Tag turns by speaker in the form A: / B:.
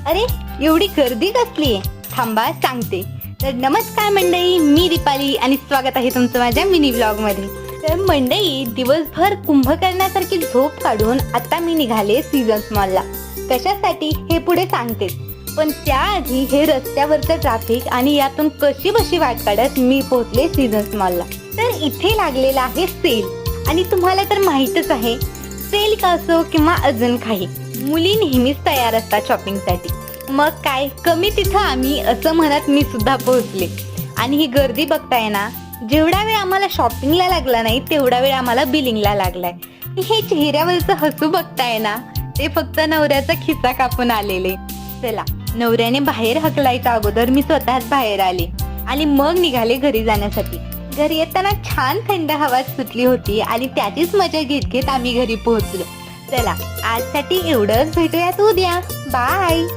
A: अरे एवढी गर्दी कसली आहे? थांबा सांगते. तर नमस्कार मंडळी, मी दीपाली आणि स्वागत आहे तुमचं माझ्या मिनी व्लॉग मध्ये. तर मंडळी, दिवसभर कुंभकर्णासारखी झोप काढून आता मी निघाले सीझन्स मॉलला. कशासाठी हे पुढे सांगते, पण त्याआधी हे रस्त्यावरचं ट्रॅफिक आणि यातून कशी बशी वाट काढत मी पोहोचले सीझन्स मॉलला. तर इथे लागलेला आहे सेल आणि तुम्हाला तर माहीतच आहे, सेल का असो किंवा अजून काही, मुली नेहमीच तयार असतात शॉपिंगसाठी. मग काय कमी तिथं आम्ही असं म्हणत मी सुद्धा पोहोचले. आणि ही गर्दी बघताय ना, जेवढा वेळ आम्हाला शॉपिंगला लागला नाही तेवढा वेळ आम्हाला बिलिंगला लागलाय. हे चेहऱ्यावरचं हसू बघताय ना, ते फक्त नवऱ्याचा खिसा कापून आलेले. चला, नवऱ्याने बाहेर हकलायच्या अगोदर मी स्वतःच बाहेर आले आणि मग निघाले घरी जाण्यासाठी. घरी येताना छान थंड हवा सुटली होती आणि त्याचीच मजा घेत घेत आम्ही घरी पोहोचलो. चला, आजसाठी एवढंच. भेटूयात उद्या. बाय.